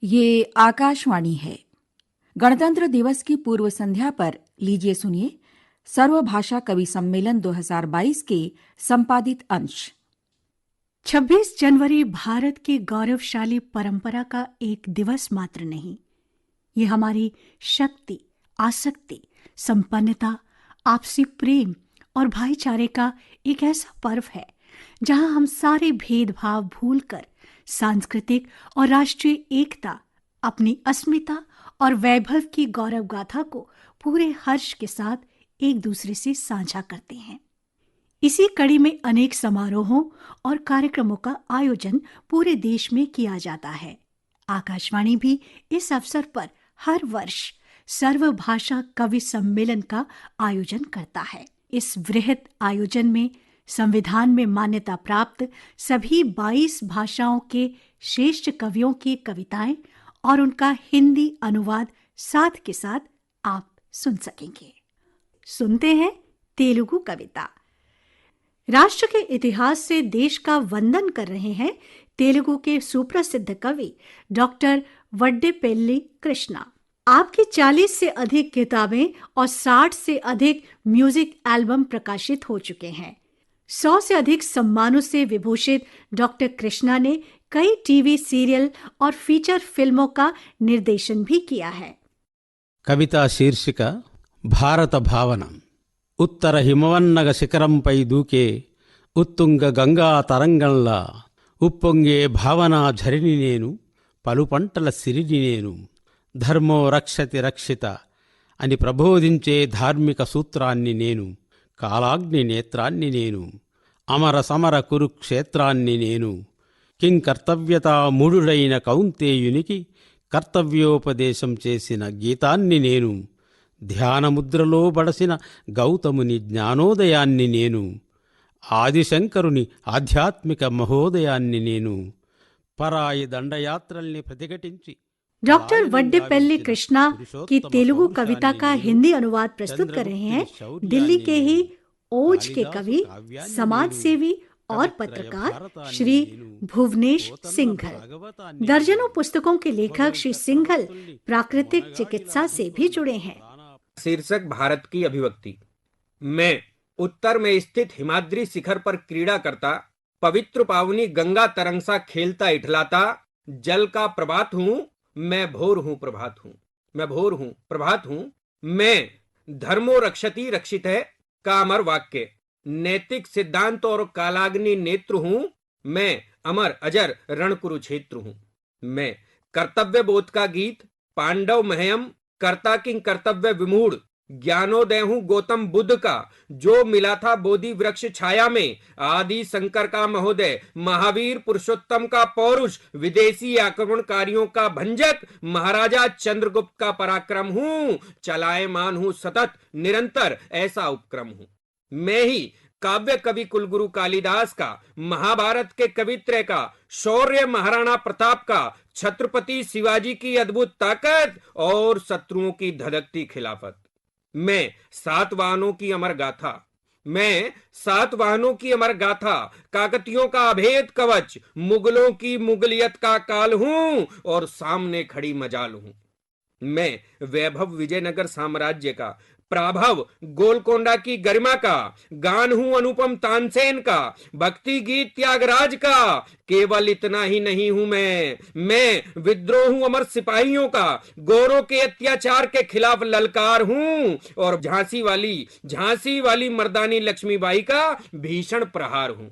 ये आकाशवाणी है। गणतंत्र दिवस की पूर्व संध्या पर लीजिए सुनिए सर्वभाषा कवि सम्मेलन 2022 के संपादित अंश। 26 जनवरी भारत की गौरवशाली परंपरा का एक दिवस मात्र नहीं, ये हमारी शक्ति, आसक्ति, संपन्नता, आपसी प्रेम और भाईचारे का एक ऐसा पर्व है जहां हम सारे भेदभाव भूलकर सांस्कृतिक और राष्ट्रीय एकता, अपनी अस्मिता और वैभव की गौरव गाथा को पूरे हर्ष के साथ एक दूसरे से साझा करते हैं। इसी कड़ी में अनेक समारोहों और कार्यक्रमों का आयोजन पूरे देश में किया जाता है। आकाशवाणी भी इस अवसर पर हर वर्ष सर्वभाषा कवि सम्मेलन का आयोजन करता है। इस वृहद आयोजन में संविधान में मान्यता प्राप्त सभी 22 भाषाओं के श्रेष्ठ कवियों की कविताएं और उनका हिंदी अनुवाद साथ के साथ आप सुन सकेंगे। सुनते हैं तेलुगु कविता। राष्ट्र के इतिहास से देश का वंदन कर रहे हैं तेलुगु के सुप्रसिद्ध कवि डॉक्टर वड्डेपेल्ली कृष्णा। आपकी 40 से अधिक किताबें और 60 से अधिक म्यूजिक एल्बम प्रकाशित हो चुके हैं। 100 से अधिक सम्मानों से विभूषित डॉक्टर कृष्णा ने कई टीवी सीरियल और फीचर फिल्मों का निर्देशन भी किया है। కవితా శీర్షిక భారత భావన. ఉత్తర హిమవన్నగ శిఖరంపై దూకే ఉత్తుంగ గంగా తరంగంలా ఉప్పొంగే భావనా ఝరిని నేను, పలుపంటల సిరిని నేను, ధర్మో రక్షతి రక్షిత అని ప్రబోధించే ధార్మిక సూత్రాన్ని నేను, కాలాగ్ని నేత్రాన్ని నేను, అమర సమర కురుక్షేత్రాన్ని నేను, కింకర్తవ్యతా మూఢుడైన కౌంతేయునికి కర్తవ్యోపదేశం చేసిన గీతాన్ని నేను, ధ్యానముద్రలో బడసిన గౌతముని జ్ఞానోదయాన్ని నేను, ఆదిశంకరుని ఆధ్యాత్మిక మహోదయాన్ని నేను, పరాయి దండయాత్రల్ని ప్రతిఘటించి डॉक्टर वड्डेपेल्ली कृष्णा की तेलुगु कविता का हिंदी अनुवाद प्रस्तुत कर रहे हैं दिल्ली के ही ओज के कवि, समाज सेवी और पत्रकार श्री भुवनेश सिंघल। दर्जनों पुस्तकों के लेखक श्री सिंघल प्राकृतिक चिकित्सा से भी जुड़े हैं। शीर्षक भारत की अभिव्यक्ति। मैं उत्तर में स्थित हिमाद्री शिखर पर क्रीड़ा करता, पवित्र पावनी गंगा तरंग सा खेलता इठलाता, जल का प्रभात हूँ, मैं भोर हूँ प्रभात हूँ, मैं भोर हूँ प्रभात हूँ, मैं धर्मो रक्षति रक्षित है का अमर वाक्य, नैतिक सिद्धांत और कालाग्नि नेत्र हूँ, मैं अमर अजर रण कुरुक्षेत्र हूँ, मैं कर्तव्य बोध का गीत, पांडव महयम कर्ता किंग कर्तव्य विमूढ़, ज्ञानोदय हूँ गौतम बुद्ध का, जो मिला था बोधि वृक्ष छाया में, आदि शंकर का महोदय, महावीर पुरुषोत्तम का पौरुष, विदेशी आक्रमणकारियों का भंजक, महाराजा चंद्रगुप्त का पराक्रम हूँ, चलायमान हूँ सतत निरंतर ऐसा उपक्रम हूँ। मैं ही काव्य कवि कुलगुरु कालिदास का, महाभारत के कवित्रय का, शौर्य महाराणा प्रताप का, छत्रपति शिवाजी की अद्भुत ताकत और शत्रुओं की धधकती खिलाफत। मैं 7 वाहनों की अमर गाथा, मैं 7 वाहनों की अमर गाथा, काकतियों का अभेद कवच, मुगलों की मुगलियत का काल हूं और सामने खड़ी मजाल हूं। मैं वैभव विजयनगर साम्राज्य का, प्राभव गोलकोंडा की गरिमा का, गान हूं अनुपम तानसेन का, भक्ति गीत त्यागराज का, केवल इतना ही नहीं हूं मैं विद्रोह हूं अमर सिपाहियों का, गोरों के अत्याचार के खिलाफ ललकार हूं और झांसी वाली मर्दानी लक्ष्मीबाई का भीषण प्रहार हूं।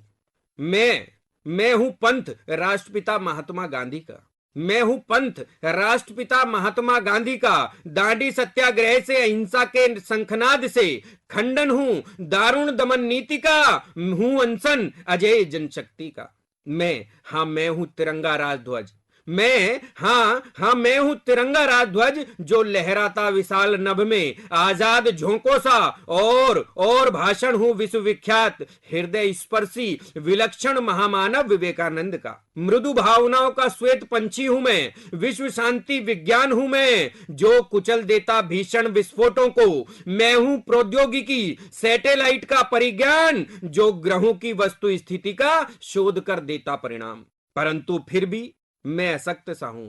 मैं हूं पंथ राष्ट्रपिता महात्मा गांधी का, मैं हूं पंथ राष्ट्रपिता महात्मा गांधी का, दांडी सत्याग्रह से अहिंसा के शंखनाद से खंडन हूं दारुण दमन नीति का, हूं अनशन अजय जनशक्ति का। मैं हूं तिरंगा राजध्वज, मैं हूं तिरंगा राजध्वज जो लहराता विशाल नभ में आजाद झोंकों सा, और भाषण हूं विश्वविख्यात हृदय स्पर्शी विलक्षण महामानव विवेकानंद का। मृदु भावनाओं का श्वेत पंछी हूं मैं, विश्व शांति विज्ञान हूं मैं जो कुचल देता भीषण विस्फोटों को। मैं हूं प्रौद्योगिकी सैटेलाइट का परिज्ञान जो ग्रहों की वस्तु स्थिति का शोध कर देता परिणाम। परंतु फिर भी मैं अशक्त सा हूं,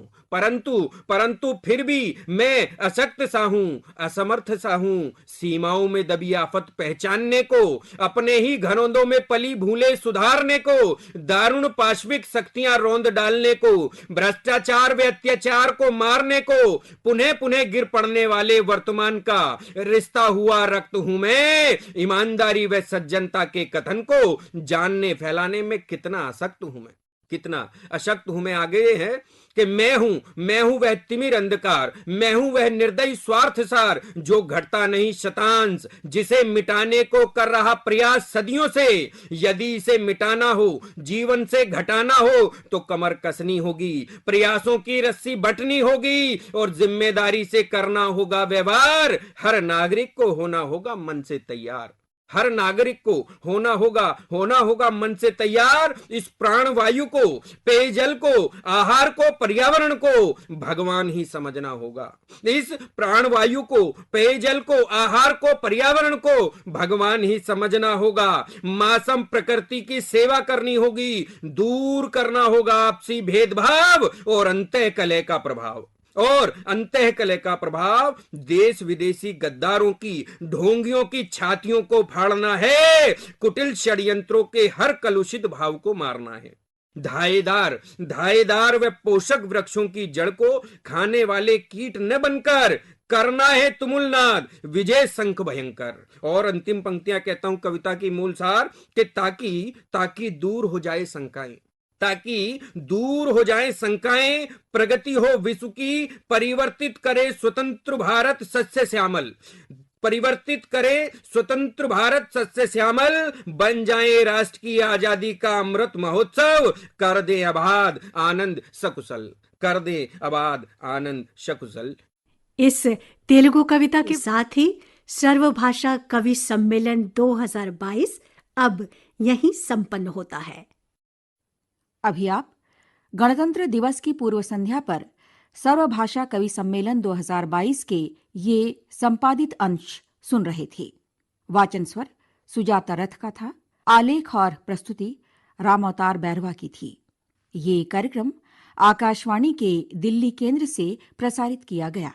परंतु फिर भी मैं अशक्त सा हूं, असमर्थ सा हूं सीमाओं में दबी आफत पहचानने को, अपने ही घनौंदों में पली भूले सुधारने को, दारुण पाशविक शक्तियां रौंद डालने को, भ्रष्टाचार व अत्याचार को मारने को, पुनः पुनः गिर पड़ने वाले वर्तमान का रिश्ता हुआ रक्त हूं मैं, ईमानदारी व सज्जनता के कथन को जानने फैलाने में कितना आसक्त हूं मैं, कितना अशक्त हूं मैं। आगे है कि मैं हूं वह तिमिर अंधकार, मैं हूं वह निर्दयी स्वार्थ सार जो घटता नहीं शतांश, जिसे मिटाने को कर रहा प्रयास सदियों से। यदि इसे मिटाना हो, जीवन से घटाना हो तो कमर कसनी होगी, प्रयासों की रस्सी बटनी होगी और जिम्मेदारी से करना होगा व्यवहार। हर नागरिक को होना होगा मन से तैयार, हर नागरिक को होना होगा मन से तैयार। इस प्राण वायु को, पेयजल को, आहार को, पर्यावरण को भगवान ही समझना होगा। इस प्राण वायु को, पेयजल को, आहार को, पर्यावरण को भगवान ही समझना होगा। मासम प्रकृति की सेवा करनी होगी, दूर करना होगा आपसी भेदभाव और अंतःकलह का प्रभाव, और अंतःकलह का प्रभाव देश विदेशी गद्दारों की, ढोंगियों की छातियों को फाड़ना है, कुटिल षड्यंत्रों के हर कलुषित भाव को मारना है। धायेदार व पोषक वृक्षों की जड़ को खाने वाले कीट न बनकर करना है तुमुल नाद, विजय शंख भयंकर। और अंतिम पंक्तियां कहता हूं कविता की मूल सार कि ताकि दूर हो जाए शंकाएं, ताकि दूर हो जाए शंकाएं, प्रगति हो विश्व की, परिवर्तित करे स्वतंत्र भारत सस्य श्यामल, परिवर्तित करे स्वतंत्र भारत सस्य श्यामल, बन जाए राष्ट्र की आजादी का अमृत महोत्सव, कर दे आबाद आनंद सकुशल, कर दे आबाद आनंद सकुशल। इस तेलुगु कविता के साथ ही सर्वभाषा कवि सम्मेलन 2022 अब यहीं संपन्न होता है। अभी आप गणतंत्र दिवस की पूर्व संध्या पर सर्वभाषा कवि सम्मेलन 2022 के ये संपादित अंश सुन रहे थे। वाचन स्वर सुजाता रथ का था, आलेख और प्रस्तुति रामअवतार बैरवा की थी। ये कार्यक्रम आकाशवाणी के दिल्ली केंद्र से प्रसारित किया गया।